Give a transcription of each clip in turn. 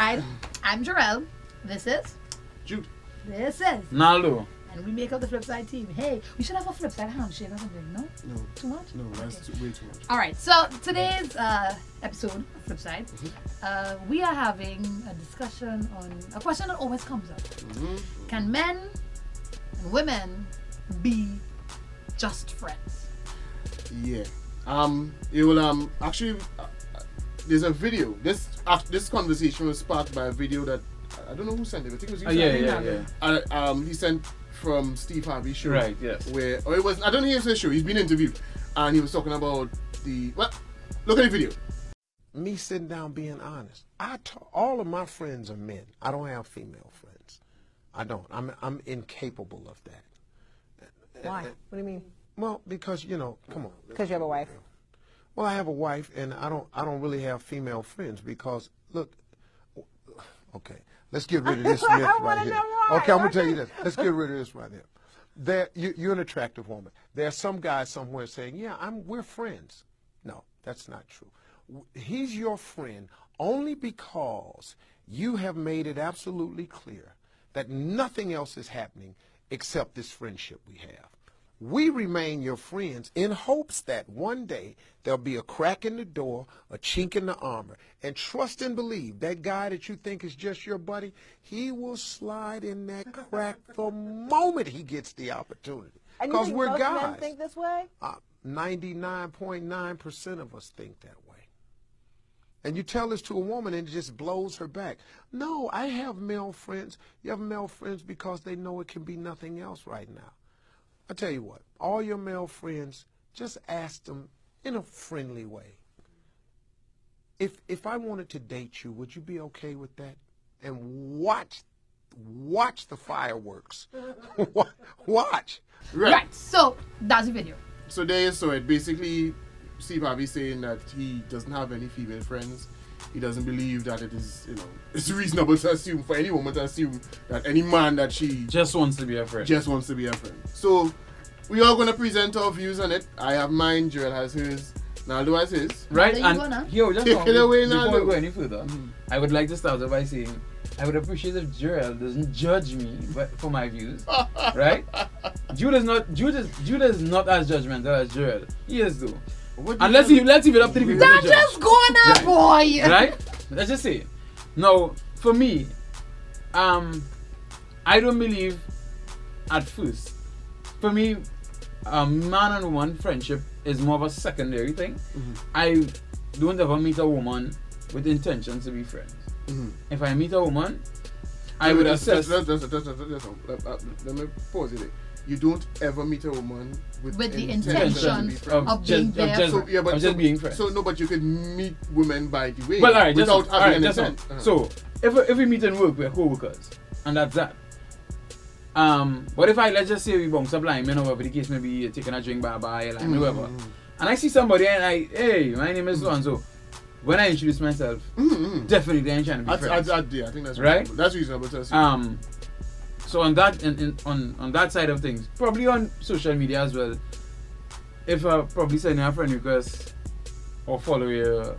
Flipside. I'm Jarrell. This is Jude. This is Naldo. And we make up the Flipside team. Hey, we should have a Flipside handshake or something, no? No. Too much? No, that's way too much. Alright, so today's episode of Flipside, we are having a discussion on a question that always comes up. Can men and women be just friends? Yeah. It will actually there's a video. This conversation was sparked by a video that I don't know who sent it. I think it was you. Yeah. He sent from Steve Harvey's show. Right. Yes. Where it was. I don't think it's his show. He's been interviewed, and he was talking about the. Well, look at the video. Me sitting down being honest. All of my friends are men. I don't have female friends. I don't. I'm incapable of that. Why? What do you mean? Well, because come on. Because you have a wife. Well, I have a wife, and I don't really have female friends because look. Okay, let's get rid of this myth right here. Okay, I'm gonna tell you this. Let's get rid of this right here. You're an attractive woman. There's some guy somewhere saying, "Yeah, we're friends." No, that's not true. He's your friend only because you have made it absolutely clear that nothing else is happening except this friendship we have. We remain your friends in hopes that one day there'll be a crack in the door, a chink in the armor. And trust and believe that guy that you think is just your buddy, he will slide in that crack the moment he gets the opportunity. Because we're most guys. Men think this way? 99.9% of us think that way. And you tell this to a woman and it just blows her back. No, I have male friends. You have male friends because they know it can be nothing else right now. I tell you what, all your male friends, just ask them in a friendly way. If I wanted to date you, would you be okay with that? And watch the fireworks. Watch. Right, so that's the video. So there you saw it. Basically, Steve Harvey saying that he doesn't have any female friends. He doesn't believe that it is, it's reasonable to assume, for any woman to assume that any man that she just wants to be a friend. Just wants to be a friend. So we are going to present our views on it. I have mine, Joel has his, Naldo has his. Right, and here, just take it away, before Naldo. we go any further, I would like to start off by saying I would appreciate if Joel doesn't judge me for my views, right? Jude is not as judgmental as Joel. He is though. And let's leave it up to the people. That's just going on, boy. Right? Let's just say. Now, for me, I don't believe at first. For me, man and woman friendship is more of a secondary thing. I don't ever meet a woman with intentions to be friends. If I meet a woman, I would assess. Let me pause it there. You don't ever meet a woman with the intention of being there. Just being friends. So no, but you could meet women by the way. Well, alright, without having an intent. So if we meet in work, we're co-workers, and that's that. But if let's just say we bounce up line, whatever the case may be, taking a drink by line, whatever, and I see somebody and hey, my name is so and so. When I introduce myself, definitely I ain't trying to be friends. I think that's right. Reasonable. That's reasonable to assume. So on that on that side of things, probably on social media as well, if I probably send you a friend request or follow you,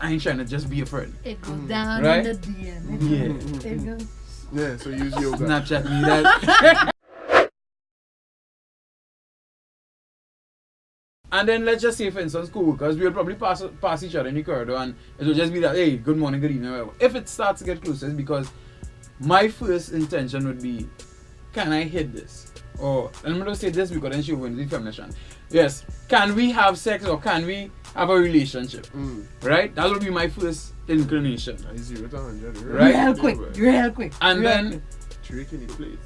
I ain't trying to just be a friend. It goes down right? in the DM. It goes. Yeah, so use yoga. Snapchat me that. And then let's just say, for instance, co-workers, we'll probably pass each other in the corridor and it'll just be that, hey, good morning, good evening, whatever. If it starts to get closer, it's because my first intention would be, can I hit this? Or, and I'm going to say this because then she'll go into the feminist. Yes, can we have sex or can we have a relationship? Right? That would be my first inclination. Right? Real quick. And then, tricking the place.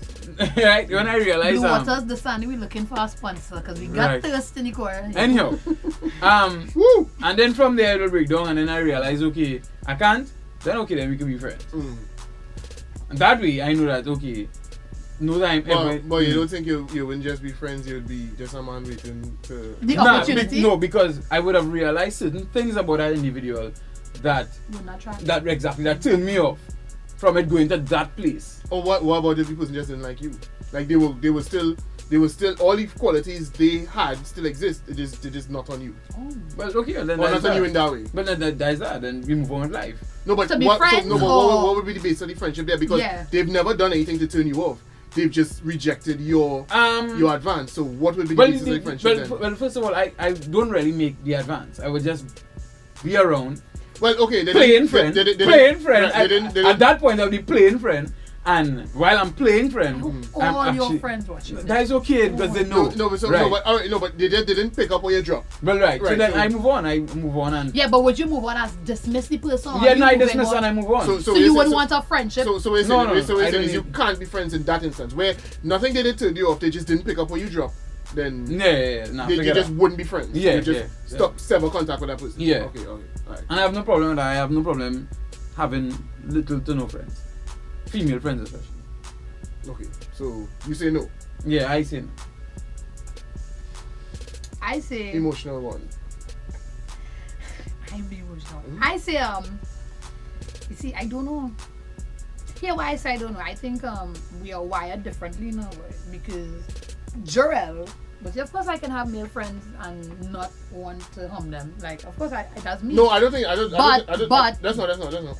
right? When I realize Blue Waters, the Sandy, we're looking for a sponsor because we got thirst in the corner. Anyhow, and then from there it'll break down, and then I realize, okay, I can't. Then we can be friends. And that way I know that no time ever. But you don't think you wouldn't just be friends? You would be just a man waiting to the opportunity. No, because I would have realized certain things about that individual that turned me off from it going to that place. Or what about if the person just didn't like you? Like they will still they were still, all the qualities they had still exist. They're just not on you. Well, okay, then Or that's not on you that. in that way. But then that's that. Then we move on with life. No, but To be what, friends, but or- what would be the base of the friendship there? Because Yeah. they've never done anything to turn you off. They've just rejected your advance. So what would be the Well, basis of the friendship then? well, first of all, I don't really make the advance. I would just be around, Well, okay, they playing didn't- friend, they didn't- playing friend. they didn't- they At didn't- that point, I'll be playing friend, and while I'm playing friend, I'm All your actually- friends watching. That is okay because they know. No, but right. no, but all right, no, but they didn't pick up where you dropped. Well, right. So Right, then so- I move on. I move on and Yeah, but would you move on as dismiss the person? or yeah, you no, I moving dismiss on? and I move on. So- So you wouldn't want a friendship? So No, what you're no, saying I don't is you need- can't be friends in that instance where nothing they did turn you off. They just didn't pick up where you dropped. Then yeah, nah, you forget just that. wouldn't be friends. Yeah, you just yeah, stop sever contact with that person. Yeah. Okay, all right. And I have no problem with that. I have no problem having little to no friends, female friends especially. Okay, so you say no. Yeah, I say no. I say Emotional one. I'm the emotional. I say you see, I don't know. Here why I say I don't know. I think we are wired differently now, right? Because Jarrell, but of course I can have male friends and not want to harm them. Like of course that's me. No, I don't think. But- That's not.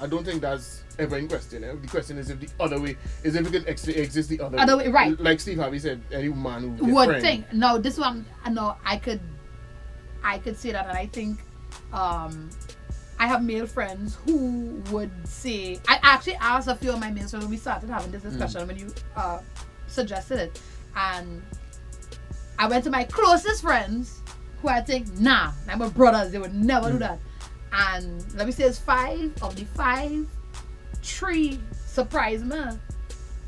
I don't think that's ever in question. The question is if the other way is if it could exist the other way, right. Like Steve Harvey said, any man who Would think. No, this one. No, I could say that, and I think I have male friends who would say. I actually asked a few of my male friends when we started having this discussion when you suggested it, and I went to my closest friends who I think, nah, they're my brothers. They would never do that. And let me say, it's 5 of the 5, 3 surprised me, and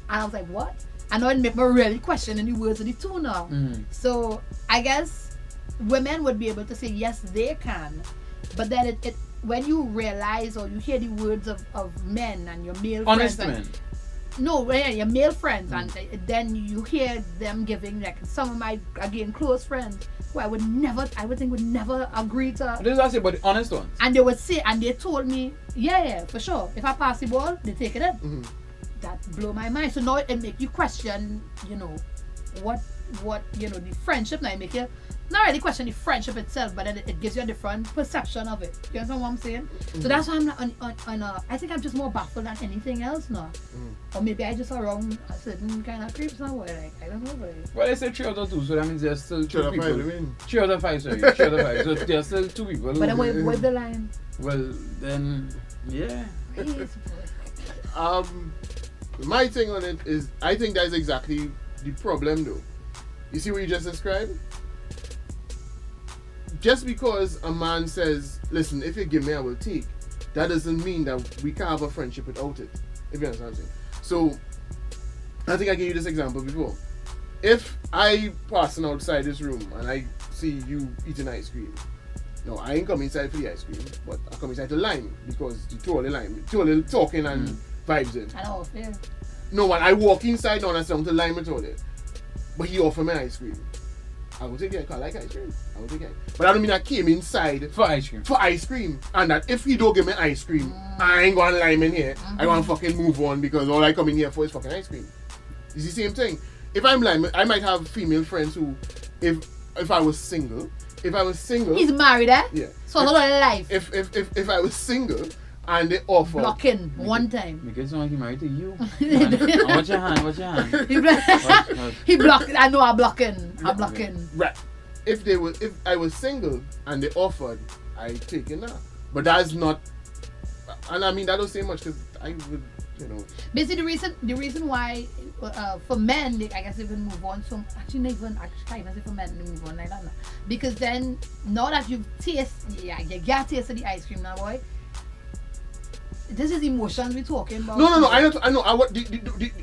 I was like, what? I know it made me really question any words of the two now. So I guess women would be able to say yes, they can, but then it when you realize or you hear the words of men and your male Honest friends, men. no, yeah, your male friends, and then you hear them giving like some of my again close friends who I would think would never agree to. This is what I say, but the honest ones. And they would say, and they told me, yeah, for sure. If I pass the ball, they take it in. That blow my mind. So now it make you question, what the friendship. Now it make you not really question the friendship itself, but then it gives you a different perception of it. You understand what I'm saying? So that's why I'm not on I think I'm just more baffled than anything else now. Or maybe I just around a certain kind of creep somewhere. Like I don't know. But Well, they say 3 out of 2, so that means there's still 2 Should have people. probably win. 3 out of 5, sorry. 3 out of 5. So there's still 2 people. then where's the line? Well, then, yeah. My thing on it is, I think that's exactly the problem, though. You see what you just described? Just because a man says, listen, if you give me, I will take, that doesn't mean that we can't have a friendship without it. If you understand what I'm saying. So, I think I gave you this example before. If I passing outside this room and I see you eating ice cream, no, I ain't come inside for the ice cream, but I come inside to lime because you throw the lime, throw a little talking and vibes in. I know, yeah. No, when I walk inside now and I say I'm to lime with all it, but he offer me ice cream, I will take it because I like ice cream. I will take it. But I don't mean I came inside For ice cream. for ice cream, and that if he don't give me ice cream, I ain't gonna lime in here. I gonna fucking move on because all I come in here for is fucking ice cream. It's the same thing. If I'm liming, I might have female friends who, if I was single, He's married, eh? yeah. So a lot of life. If I was single and they offer Blocking one time. Make it sound like he married to you. And watch your hand, watch your hand. He blocked. I know I'm blocking. right, if I was single and they offered, I take it now. But that's not, and I mean that don't say much because I would, Basically, the reason why for men, I guess they will move on. So actually, not even can't even say for men they move on like that now. Because then now that you've tasted, you get tasted the ice cream now, boy. This is emotions we're talking about. No. I know.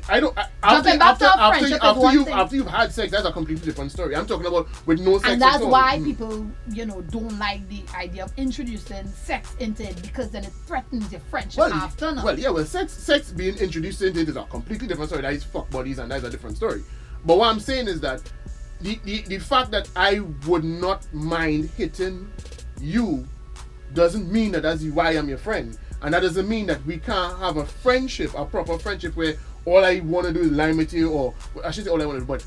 I don't. Jumping back to our friendship is one thing. After you've had sex, that's a completely different story. I'm talking about with no sex. And that's at all. why people, don't like the idea of introducing sex into it because then it threatens your friendship after. No? Well, sex being introduced into it is a completely different story. That is fuck buddies and that's a different story. But what I'm saying is that the fact that I would not mind hitting you doesn't mean that that's why I'm your friend. And that doesn't mean that we can't have a friendship, a proper friendship where all I want to do is lie with you, or I should say all I want to do, but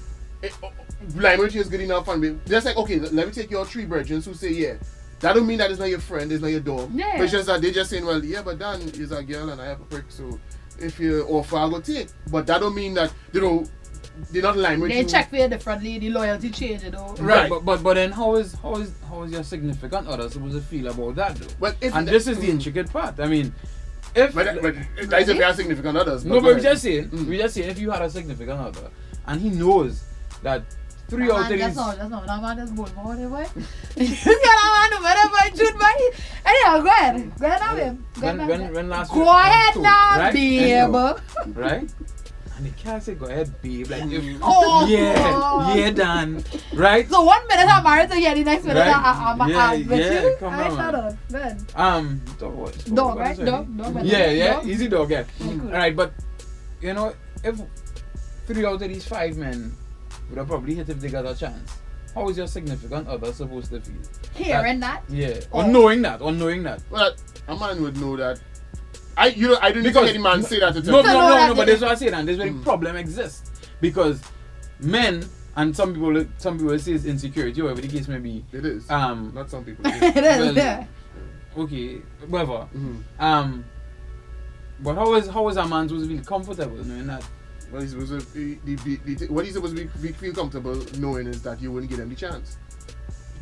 language is good enough and just like, okay, let me take your 3 brethren who say, yeah. That don't mean that it's not your friend, it's not your dog. Yeah. But it's just that they just saying, well, yeah, but Dan is a girl and I have a prick, so if you offer, I'll go take. But that don't mean that, they're not language. They check for you differently, the loyalty change, Right, but then how is your significant other supposed to feel about that though? Well, and this is the intricate part. I mean, if but that is if they are significant others. No, but we're just saying if you had a significant other and he knows that 3 out of these. That's not that man is born more boy. You got a man whatever shoot by. Anyhow, go ahead now him. When last go ahead now, right? babe. Right? And they can't say go ahead, babe. Like if, yeah, Dan. Right? So 1 minute I'm married to the next minute Right? I'm with you. Come I on. shut up. Good. Dog, right? Dog. Yeah, Dog? easy dog, yeah. Cool. Alright, but if 3 out of these 5 men would have probably hit if they got a chance, how is your significant other supposed to feel? Hearing that? Yeah. Or knowing that. Well, a man would know that. I didn't hear any man say that to No, tell. but that's what I say, and that's where the problem exists. Because men, and some people say it's insecurity, whatever the case may be. It is. Not some people. It is, Well, yeah. Okay, whatever. Mm-hmm. But how is a man supposed to feel comfortable knowing that? Well, he's supposed to what he's supposed to feel comfortable knowing is that you wouldn't give them the chance.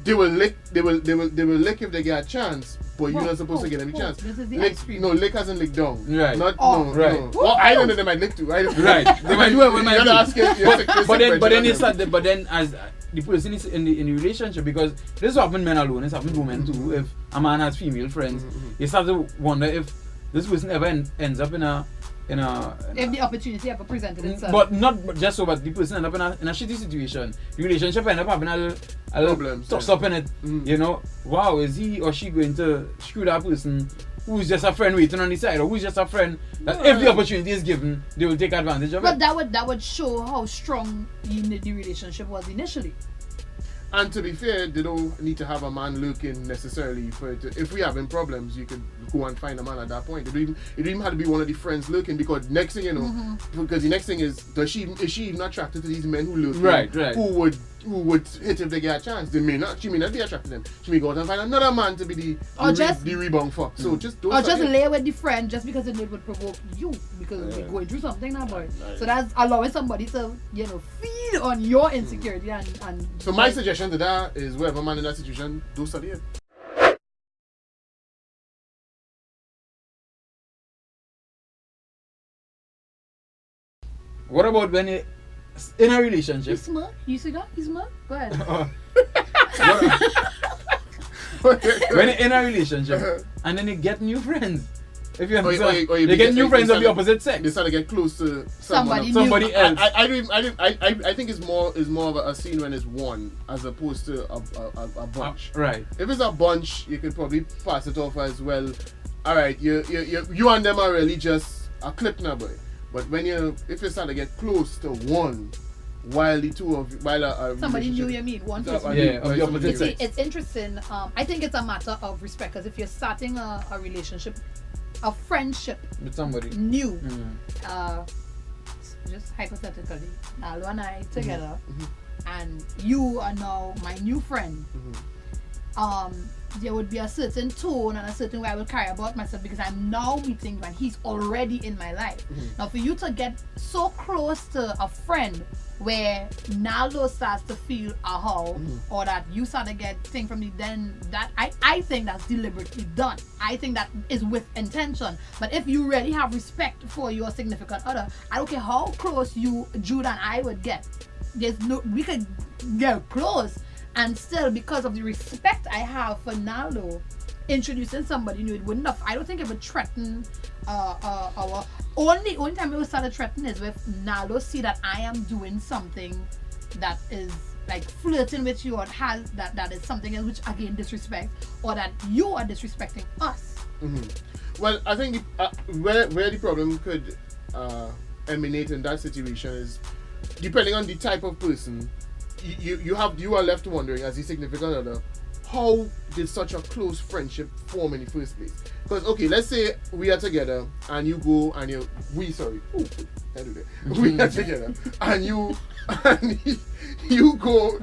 They will lick if they get a chance, but you're not supposed to get them the chance. This is the Lick, ice cream. no, lick hasn't licked down. Right. Not right. No. Well, I don't know, they might lick too. Right. They might do it. You gotta ask him. But then as the person is in the relationship, because this happens men alone, it's happened to women too. If a man has female friends, you start to wonder if this person ever ends up in a if the opportunity ever presented itself. But not just so, but the person end up in a shitty situation. The relationship end up having a little toss up in it. Wow, is he or she going to screw that person who's just a friend waiting on the side, or who's just a friend that if the opportunity is given, they will take advantage of it. But that would show how strong the relationship was initially. And to be fair, they don't need to have a man looking necessarily for it. If we having problems, you could go and find a man at that point. It don't even have to be one of the friends looking, because next thing you know, because the next thing is she even attracted to these men who look right. who would hit if they get a chance. She may not be attracted to them. She may go out and find another man to be the rebound fuck. So just don't. Or just lay with the friend just because it would provoke you, because we're going through something now, boy. Right. So that's allowing somebody to feed on your insecurity and. So my suggestion to that is, whoever man in that situation, do study it. What about when you in a relationship? You smart? You see that? You smart? Go ahead. When you're in a relationship and then you get new friends. If you understand, or you get new friends of the opposite sex. They start to get close to Somebody else. I think it's more of a scene when it's one as opposed to a bunch. Right. If it's a bunch, you could probably pass it off as, well, alright, you and them are really just a clip now, boy. But if you start to get close to one, while the two of somebody new, you mean one person. Yeah, of the opposite See, sex. it's interesting. I think it's a matter of respect, because if you're starting a relationship, a friendship with somebody new, just hypothetically, Nalo and I together, and you are now my new friend, there would be a certain tone and a certain way I will carry about myself, because I'm now meeting when he's already in my life. Now for you to get so close to a friend where Naldo starts to feel a how, or that you start to get thing from me, then that I think that's deliberately done. I think that is with intention. But if you really have respect for your significant other, I don't care how close you, Jude and I would get. We could get close, and still, because of the respect I have for Naldo, introducing somebody new, it wouldn't have. I don't think it would threaten our. Only time it will start to threaten is if Naldo see that I am doing something that is like flirting with you, or has that is something else, which again disrespect, or that you are disrespecting us. Well, I think where the problem could emanate in that situation is, depending on the type of person, you are left wondering, as a significant other, how did such a close friendship form in the first place? Because okay, let's say we are together and you go and we are together and you go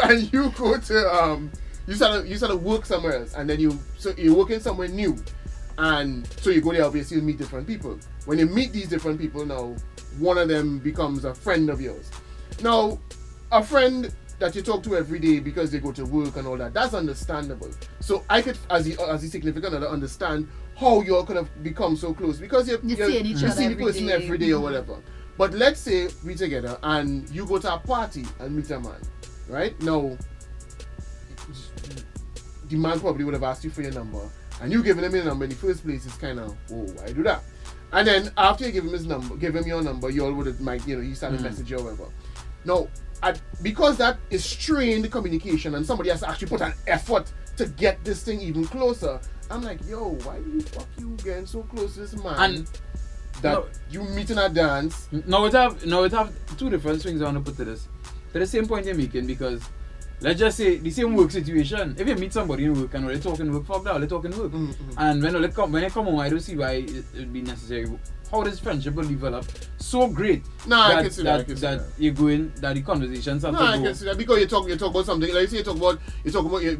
and you go to you start to work somewhere else, and then you're working somewhere new, and so you go there, obviously you meet different people. When you meet these different people, now one of them becomes a friend of yours. Now a friend that you talk to every day because they go to work and all that, that's understandable. So I could, as the significant other, understand how you're gonna become so close because you see the person every day or whatever. But let's say we together and you go to a party and meet a man, right? Now the man probably would have asked you for your number, and you giving him your number in the first place is kind of, whoa, why do that? And then after you give him your number, you all would have he started message you or whatever. Now, because that is strained communication and somebody has to actually put an effort to get this thing even closer, I'm like, yo, why do you getting so close to this man And that you meeting at dance? Now it have two different swings I want to put to this. To the same point you're making, because let's just say the same work situation. If you meet somebody in work and they're talking work, fuck that, they're talking work. And when they come home, I don't see why it would be necessary. How this friendship will develop so great I can see that. You go in, that the conversations have to go. I can see that because you talk about something. Like say you talk about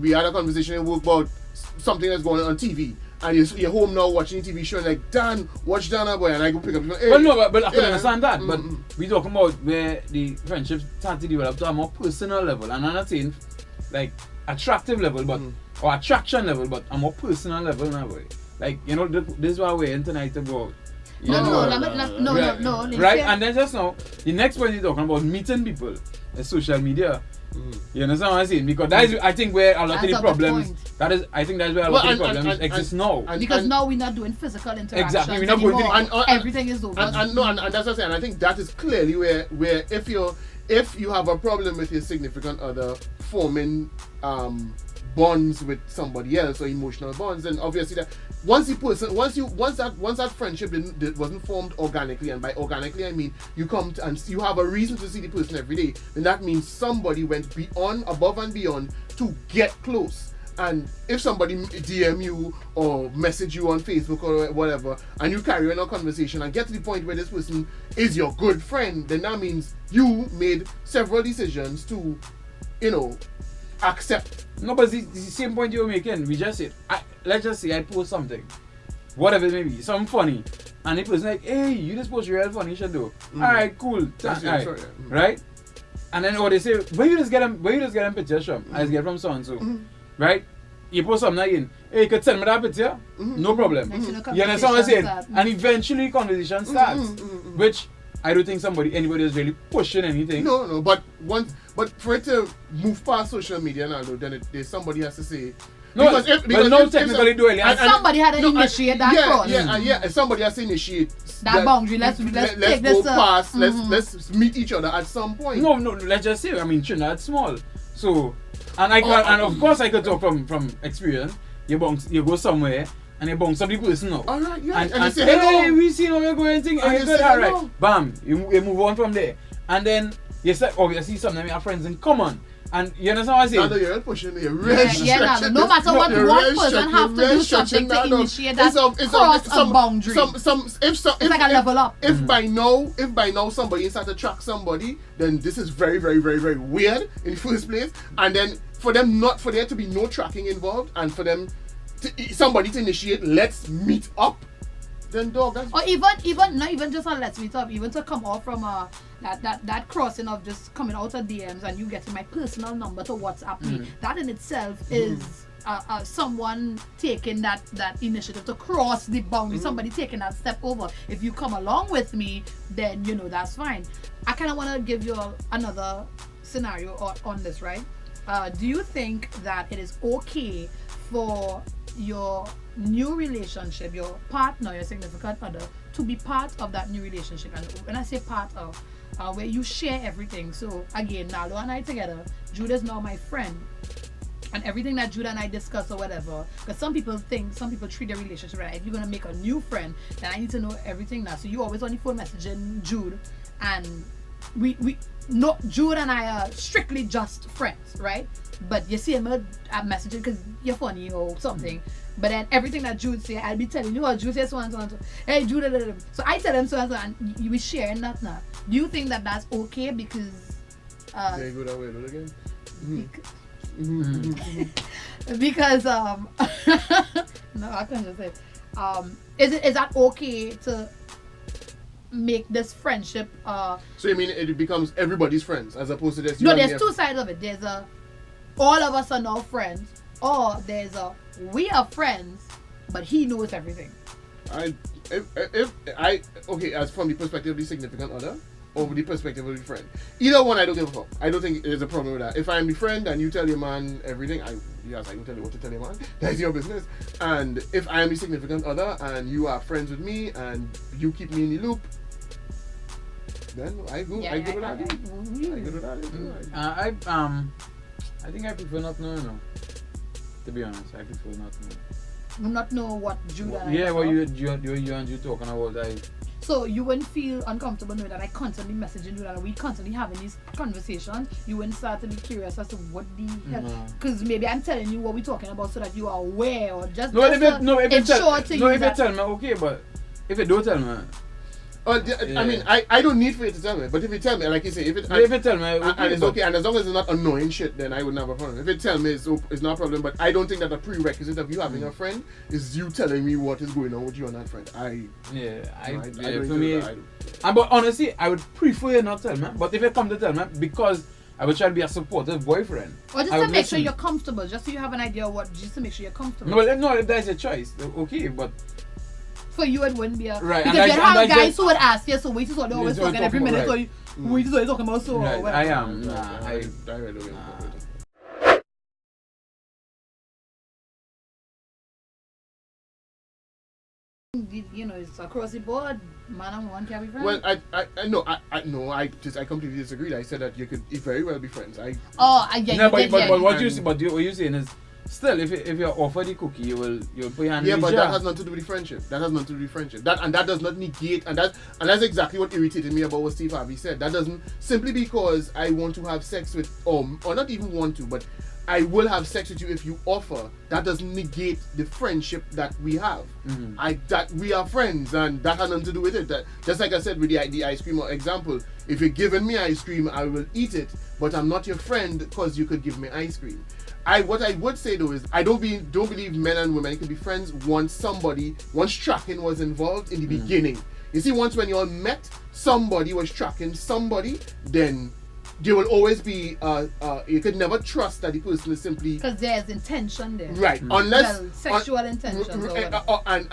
we had a conversation in work about something that's going on TV, and you're home now watching TV show and like, Dan, watch Dana boy, and I go pick up. Hey, well, no, but I can understand that. But we talking about where the friendship start to develop to a more personal level, and I'm not saying like attractive level, but or attraction level, but a more personal level now. Like this is why we're in tonight to go out. No. Right, and then just now, the next point you're talking about meeting people is social media. You understand what I'm saying? Because that is, I think, where a lot of the problems. I think that's where a lot of the problems exist now. Because now we're not doing physical interaction. Exactly, we're not going to. Everything is over. And that's what I'm saying. I think that is clearly where if you have a problem with your significant other forming bonds with somebody else or emotional bonds, then obviously that once that friendship wasn't formed organically, and by organically I mean you come to, and you have a reason to see the person every day, then that means somebody went above and beyond to get close. And if somebody DM you or message you on Facebook or whatever, and you carry on a conversation and get to the point where this person is your good friend, then that means you made several decisions to, accept. No, but it's the same point you were making. We just said, let's just say I post something, whatever it may be, something funny, and the person like, hey, you just post real funny, you should do. Alright, cool. Right? And then they say, where you just get them pictures from? I just get from so and so. Right? You post something again. Hey, you could send me that picture? No problem. You understand what I'm saying? And eventually conversation starts. Which I don't think anybody is really pushing anything. No, but for it to move past social media now, then somebody has to say. No, because no technically do it. Somebody had to initiate that cross. Yeah. Somebody has to initiate that boundary. Let's take go past. Let's meet each other at some point. No. Let's just say. I mean, Trinidad's small, so and of course I could talk from experience. You go somewhere and you bounce some person now. Alright, yeah. And you say, hey, we see how we're going. Think good, alright. Bam, you move on from there, and then you say, obviously, some of them are friends in common. And you understand what I'm saying? You're pushing it. No matter what, one person have to do something to initiate that cross a boundary. It's like a level up. If by now somebody starts to track somebody, then this is very, very, very, very weird in the first place. And then for there to be no tracking involved, and for somebody to initiate, let's meet up. Then dog, that's or even not even just on let's meet up, even to come off from that crossing of just coming out of DMs and you getting my personal number to WhatsApp me. That in itself is someone taking that initiative to cross the boundary. Somebody taking that step over. If you come along with me, then that's fine. I kind of want to give you another scenario on this, right? Do you think that it is okay for your new relationship, your partner, your significant other, to be part of that new relationship? And when I say part of, where you share everything. So again, Nalo and I together, Jude is now my friend, and everything that Jude and I discuss or whatever, because some people treat their relationship right. If you're gonna make a new friend, then I need to know everything now. So you always on the phone messaging Jude, and Jude and I are strictly just friends, right? but you see him messaging because you're funny or something. But then everything that Jude say, I'll be telling you, oh, Jude says so and so and so. Hey, Jude, da, da, da. So I tell him so and so, and you be sharing that now. Do you think that that's okay? Because There you go that way again. because no, I can't just say. Is that okay to make this friendship? So you mean it becomes everybody's friends as opposed to this? No, there's two sides of it. There's all of us are now friends, or there's we are friends, but he knows everything. Okay, as from the perspective of the significant other, or the perspective of the friend. Either one, I don't give a fuck. I don't think there's a problem with that. If I'm the friend and you tell your man everything, yes, I can tell you what to tell your man. That's your business. And if I am the significant other and you are friends with me and you keep me in the loop, then I go with that. I go with that. I think I prefer not knowing. No. To be honest, I prefer not knowing. Not know what Judah. Yeah, what you and you talking about. So you wouldn't feel uncomfortable knowing that I constantly messaging you and we constantly having these conversations. You wouldn't start to be curious as to what the hell, because maybe I'm telling you what we're talking about so that you are aware, or just if you tell me, okay, but if you don't tell me. I mean, I don't need for you to tell me, but if you tell me, like you say, if you tell me, okay, and it's okay, and as long as it's not annoying shit, then I wouldn't have a problem. If you tell me, it's not a problem, but I don't think that the prerequisite of you having a friend is you telling me what is going on with you and that friend. But honestly, I would prefer you not tell me, but if you come to tell me, because I would try to be a supportive boyfriend. Or just to make sure you're comfortable, just so you have an idea of what, just to make sure you're comfortable. No, if there's a choice, okay, but for you it wouldn't be a right. Because you have guys who would ask you, so wait is what they always talking every minute, right. So wait is what you're talking about, so right. I am. You know, it's across the board, man and woman can be friends. Well, I completely disagree. I said that you could very well be friends. But what you're saying is, still, if you're offered the cookie, you'll put your hand in the jar. But that has nothing to do with the friendship. That does not negate, and that's exactly what irritated me about what Steve Harvey said. That doesn't, simply because I want to have sex with, or not even want to, but I will have sex with you if you offer. That doesn't negate the friendship that we have. That we are friends, and that has nothing to do with it. That, just like I said with the ice cream example, if you're giving me ice cream, I will eat it, but I'm not your friend because you could give me ice cream. What I would say though is I don't believe men and women can be friends once tracking was involved in the beginning. You see, once when you all met, somebody was tracking somebody, then there will always be you could never trust that the person is simply, because there's intention there, right? Unless sexual intention, and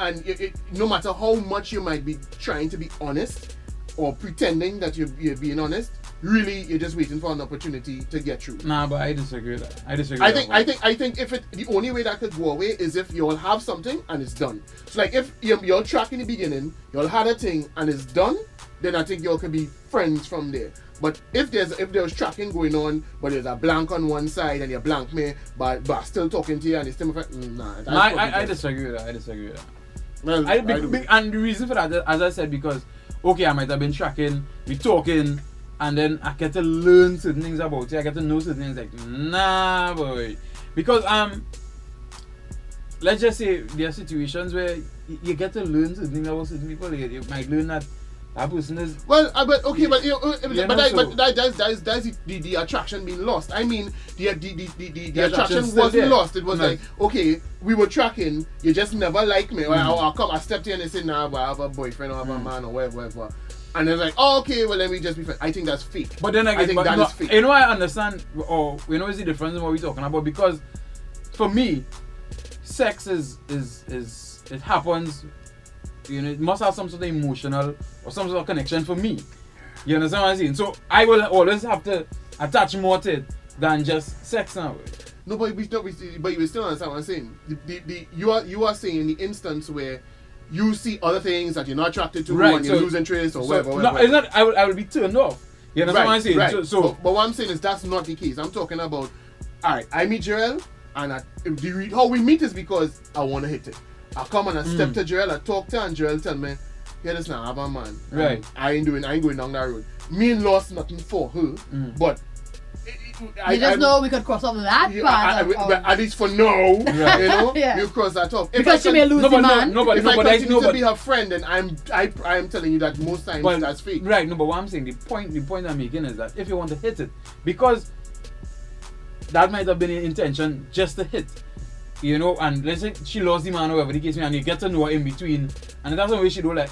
no matter how much you might be trying to be honest or pretending that you're being honest, really you're just waiting for an opportunity to get through. Nah, but I disagree with that. I think if the only way that could go away is if you all have something and it's done. So like if you're track in the beginning, you all had a thing and it's done, then I think you all can be friends from there. But if there's tracking going on, but there's a blank on one side and you blank me, but still talking to you and it's still I disagree with that. Well, and the reason for that, as I said, because okay, I might have been tracking, we talking, and then I get to learn certain things about you. I get to know certain things. Like, nah, boy, because let's just say there are situations where you get to learn certain things about certain people. You might learn that person is that's the attraction being lost. I mean, the attraction wasn't lost. It was like, okay, we were tracking. You just never like me. Or I stepped in and said, nah, I have a boyfriend or I have a man or whatever. And they're like, oh, okay, well, then we just be friends. I think that's fake. But then again, I think that is fake. You know, I understand, or you know, is the difference in what we're talking about? Because for me, sex is it happens. You know, it must have some sort of emotional or some sort of connection for me. You understand what I'm saying? So I will always have to attach more to it than just sex now. No, but you still understand what I'm saying. You are saying in the instance where you see other things that you're not attracted to, right, and you lose interest or whatever. No, it's not. I will be turned off. You understand what I'm saying? Right. But what I'm saying is that's not the case. I'm talking about, alright, I meet Jarrell, and how we meet is because I want to hit it. I come and I step to Jarrell, I talk to her, and Jarrell tell me, yeah, this now I have a man. Right. I ain't going down that road. Me and lost nothing for her, but You just know we could cross off that part. But at least for now, you know, Yeah. you cross that off. Because she may lose the man. If I continue to be her friend, then I am telling you that most times that's fake. Right, no, but what I'm saying, the point I'm making is that if you want to hit it, because that might have been the intention just to hit. You know, and let's say she lost the man or whatever the case may, and you get to know her in between, and that's the way she don't like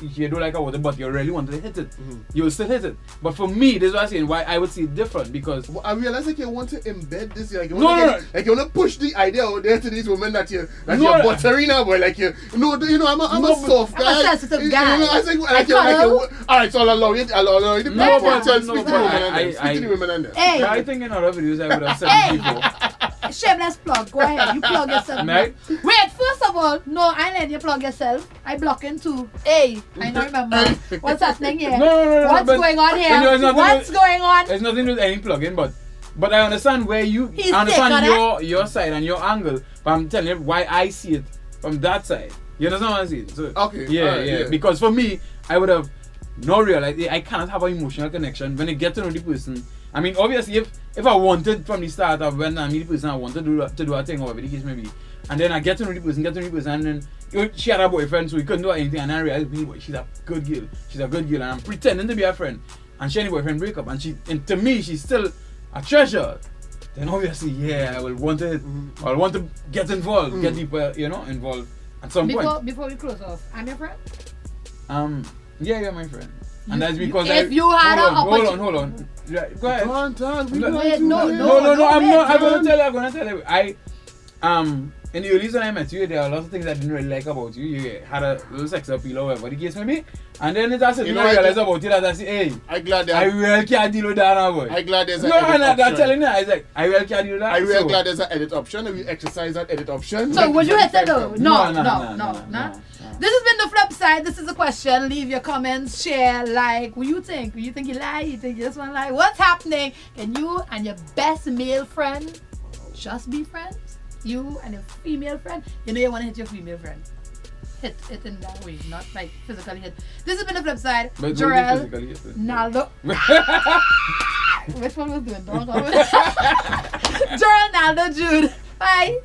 her water, but you really want to hit it, you will still hit it. But for me, this is what I'm saying, why I would see it different, because I realize like you want to embed this, like you No. like you want to push the idea out there to these women that you're buttering now, boy. Like I'm a soft guy. I'm a sensitive guy. You know, I think alright, so I'll allow you the platform to speak to the women and them. Speak to the women and them. Hey. I think in other videos I would have said it before. Shameless plug. Go ahead. You plug yourself. Right? Wait, first of all, no, I let you plug yourself. I block in too. Hey, I don't remember. What's happening here? No, What's but- going on but here? there's nothing What's going on? There's nothing with any plugin, but I understand where He's I understand sick of your side and your angle, but I'm telling you why I see it from that side. You understand what I see? So, Okay, Yeah, alright, yeah. yeah. Because for me, I would have no realized I cannot have an emotional connection when I get to know the person. I mean, obviously, if I wanted from the start of when I meet the person, I wanted to do a thing or whatever the case may be, and then I get to know the person, and then she had a boyfriend, so we couldn't do anything, and I realized, boy, she's a good girl, and I'm pretending to be her friend, and she and the boyfriend break up, and to me, she's still a treasure. Then obviously, yeah, I will want to, I want to get involved, get deeper, involved at some point. Before we close off, I'm your friend. Yeah, you're my friend. And that's because if you had hold on. Yeah, go ahead. Wait, no, I'm gonna tell you. In the early when I met you, there are lots of things I didn't really like about you. You had a little sex appeal or whatever the case may be. And then it's something I realized about you that I say, hey, I really can't deal with that now, boy. I'm glad there's an edit option. I'm telling you, I was like, I really can't deal with that. I'm really glad there's an edit option, and we exercise that edit option. So would you hit it though? No. No. This has been the flip side. This is a question. Leave your comments, share, like. What you think? You think you lie? You think you just want to lie? What's happening? Can you and your best male friend just be friends? You and your female friend? You know you want to hit your female friend. Hit it in that way, not like physically hit. This has been the flip side. But Jarrell, Naldo. Which one was doing? Jarrell, Naldo, Jude. Bye.